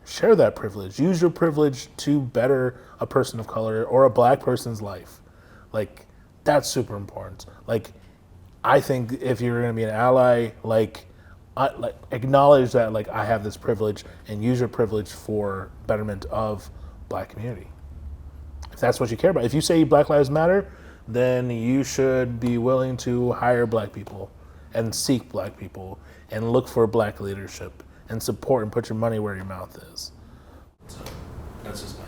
share that privilege. Use your privilege to better a person of color or a black person's life. That's super important. I think if you're going to be an ally, acknowledge that I have this privilege and use your privilege for betterment of black community. If that's what you care about. If you say Black Lives Matter, then you should be willing to hire black people and seek black people and look for black leadership and support and put your money where your mouth is. So that's just my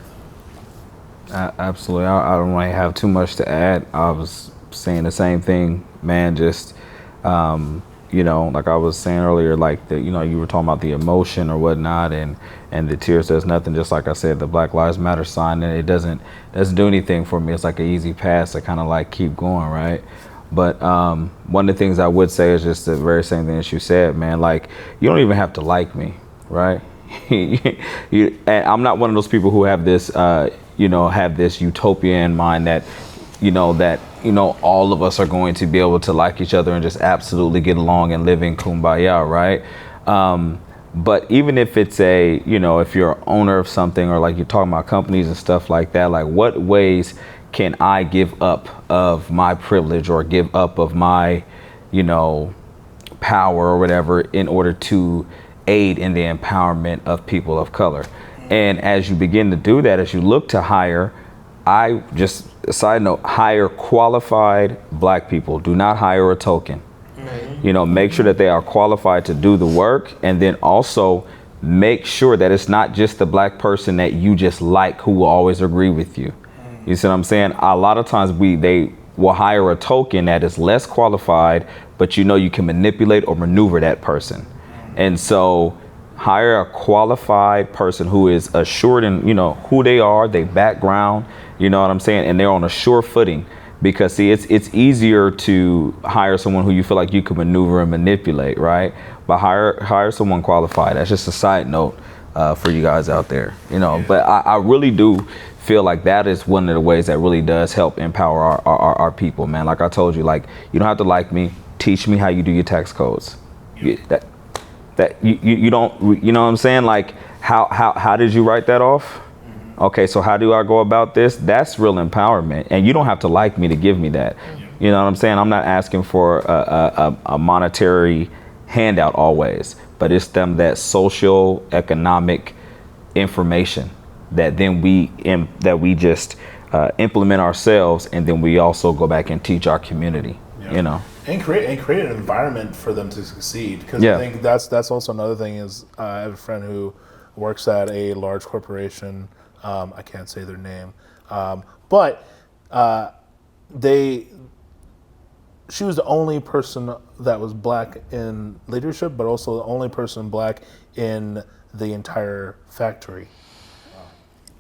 thought. Absolutely. I don't really have too much to add. I was saying the same thing, man. Just, like I was saying earlier, you were talking about the emotion or whatnot and the tears. There's nothing, just like I said, the Black Lives Matter sign, and it doesn't do anything for me. It's like an easy pass to kind of keep going, right? But one of the things I would say is just the very same thing that you said, man. You don't even have to like me, right? And I'm not one of those people who have this, have this utopia in mind that all of us are going to be able to like each other and just absolutely get along and live in kumbaya, right? But even if it's if you're an owner of something, or you're talking about companies and stuff like that, what ways can I give up of my privilege or give up of my, power or whatever in order to aid in the empowerment of people of color? And as you begin to do that, as you look to hire, a side note, hire qualified black people. Do not hire a token. You know, make sure that they are qualified to do the work, and then also make sure that it's not just the black person that you just like who will always agree with you. You see what I'm saying? A lot of times they will hire a token that is less qualified, but you know you can manipulate or maneuver that person. And so hire a qualified person who is assured in, you know, who they are, their background, you know what I'm saying? And they're on a sure footing. Because see, it's easier to hire someone who you feel like you can maneuver and manipulate, right? But hire someone qualified. That's just a side note for you guys out there, you know. But I really do feel like that is one of the ways that really does help empower our people, man. Like I told you, like, you don't have to like me. Teach me how you do your tax codes. You don't, you know what I'm saying? Like, how did you write that off? Okay, so how do I go about this? That's real empowerment. And you don't have to like me to give me that. You know what I'm saying? I'm not asking for a monetary handout always, but it's them that social economic information that then we just implement ourselves, and then we also go back and teach our community, you know. And create an environment for them to succeed. Because I think that's also another thing is I have a friend who works at a large corporation. I can't say their name, but she was the only person that was black in leadership, but also the only person black in the entire factory.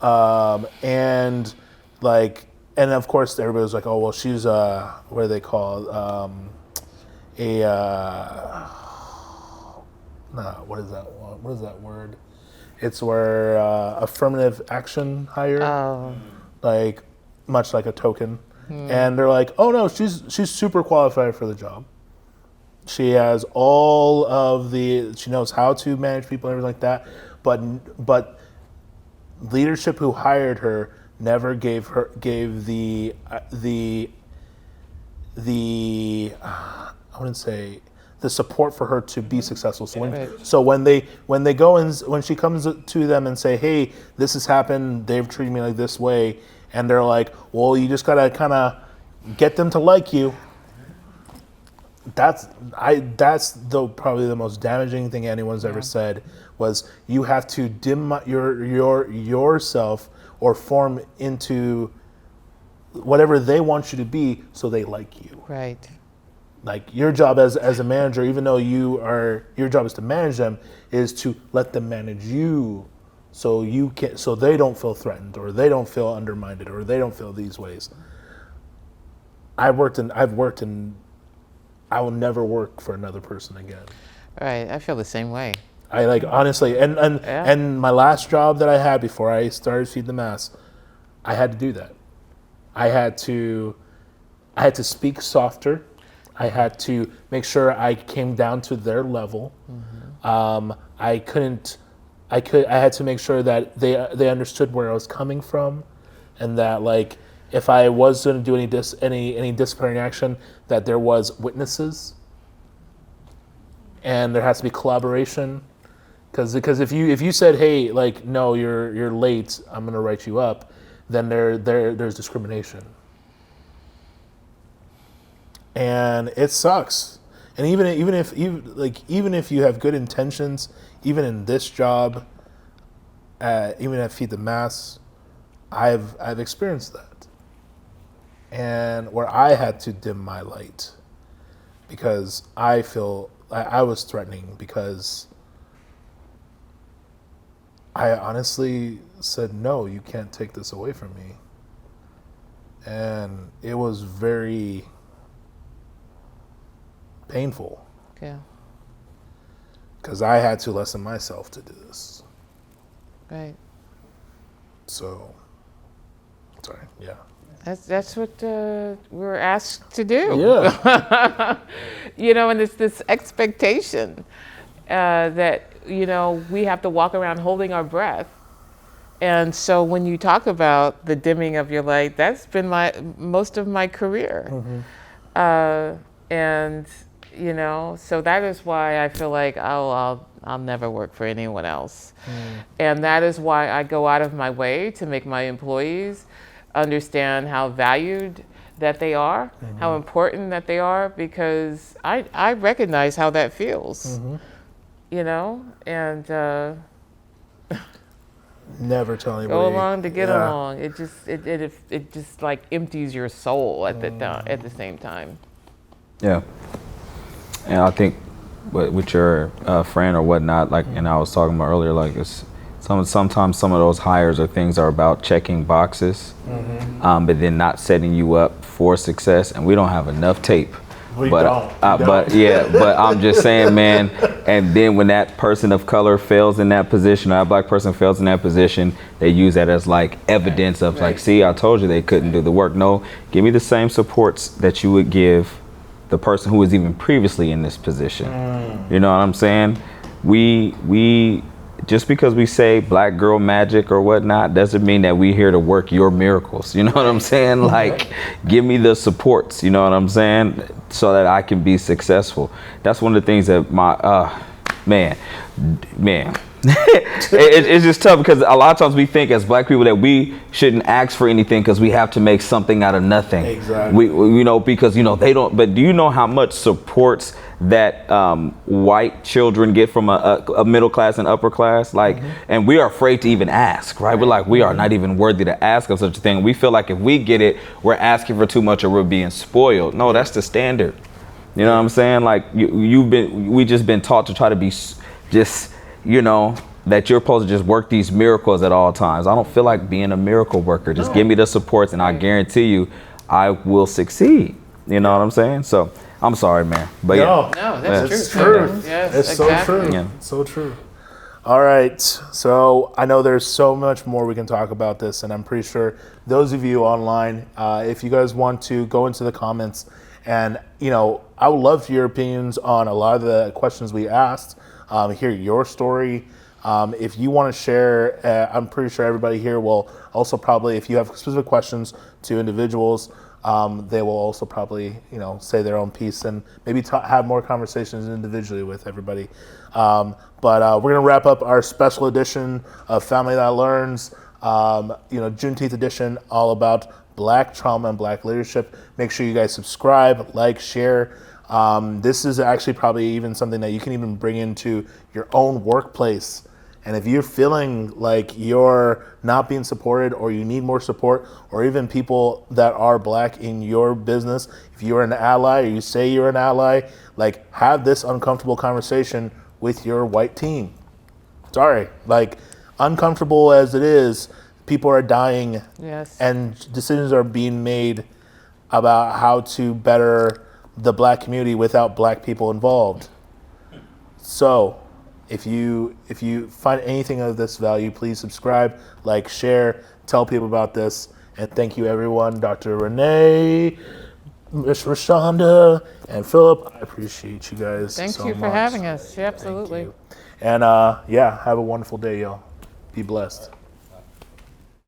And of course everybody was like, oh, well, she's what do they call what is that word? It's where affirmative action hire, like much like a token, and they're like, "Oh no, she's super qualified for the job. She has all of she knows how to manage people and everything like that." But leadership who hired her never gave the I wouldn't say the support for her to be successful. So when they go and when she comes to them and say, "Hey, this has happened. They've treated me like this way," and they're like, "Well, you just gotta kind of get them to like you." That's probably the most damaging thing anyone's ever said was you have to dim yourself or form into whatever they want you to be so they like you. Right. Like your job as a manager, even though your job is to manage them, is to let them manage you, so they don't feel threatened or they don't feel undermined or they don't feel these ways. I've worked in. I will never work for another person again. Right. I feel the same way. I honestly, and my last job that I had before I started Feed the Mass, I had to do that. I had to speak softer. I had to make sure I came down to their level. I had to make sure that they understood where I was coming from, and that like if I was going to do any disciplinary action, that there was witnesses, and there has to be collaboration. Because if you said, hey, like, no, you're late, I'm going to write you up, then there's discrimination. And it sucks. And even if you have good intentions, even in this job, even at Feed the Mass, I've experienced that. And where I had to dim my light because I feel I was threatening because I honestly said, no, you can't take this away from me. And it was very painful. Yeah. Because I had to lessen myself to do this. Right. So, sorry, yeah. That's what we're asked to do. Yeah. And it's this expectation that, we have to walk around holding our breath. And so when you talk about the dimming of your light, that's been most of my career. And, so that is why I feel like, I'll never work for anyone else. And that is why I go out of my way to make my employees understand how valued that they are, how important that they are, because I recognize how that feels, you know, and Never tell anybody. go along to get along. It just like empties your soul at the same time. Yeah. And I think with your friend or whatnot, like, and I was talking about earlier, like it's sometimes some of those hires or things are about checking boxes, but then not setting you up for success. And we don't have enough tape. But I'm just saying, man. And then when that person of color fails in that position, or that black person fails in that position, they use that as like evidence of like, see, I told you they couldn't do the work. No, give me the same supports that you would give the person who was even previously in this position. You know what I'm saying? We just because we say black girl magic or whatnot doesn't mean that we here to work your miracles. You know what I'm saying? Like, give me the supports, you know what I'm saying? So that I can be successful. That's one of the things that man. It's just tough because a lot of times we think as black people that we shouldn't ask for anything because we have to make something out of nothing. Exactly. We you know, because you know they don't. But do you know how much supports that white children get from a middle class and upper class? Like, and we are afraid to even ask, right? We're like, we are not even worthy to ask of such a thing. We feel like if we get it, we're asking for too much or we're being spoiled. No, that's the standard. You know what I'm saying? Like we just been taught to try to be just, you know, that you're supposed to just work these miracles at all times. I don't feel like being a miracle worker. Just give me the supports and I guarantee you I will succeed. You know what I'm saying? So I'm sorry, man. But No, that's true. Yes, it's exactly. so true. Yeah. So true. All right. So I know there's so much more we can talk about this, and I'm pretty sure those of you online, if you guys want to go into the comments, and you know, I would love your opinions on a lot of the questions we asked. Hear your story. If you want to share, I'm pretty sure everybody here will also probably, if you have specific questions to individuals, they will also probably, you know, say their own piece and maybe have more conversations individually with everybody. But we're going to wrap up our special edition of Family That Learns, you know, Juneteenth edition, all about Black trauma and Black leadership. Make sure you guys subscribe, like, share. This is actually probably even something that you can even bring into your own workplace. And if you're feeling like you're not being supported or you need more support, or even people that are Black in your business, if you're an ally or you say you're an ally, like, have this uncomfortable conversation with your white team. Sorry, like, uncomfortable as it is, people are dying. Yes. And decisions are being made about how to better the Black community without Black people involved. So if you find anything of this value, please subscribe, like, share, tell people about this. And thank you, everyone. Dr. Renee, Ms. Rashonda, and Philip, I appreciate you guys so much. Thank you for having us. Yeah, absolutely. And yeah, have a wonderful day, y'all. Be blessed.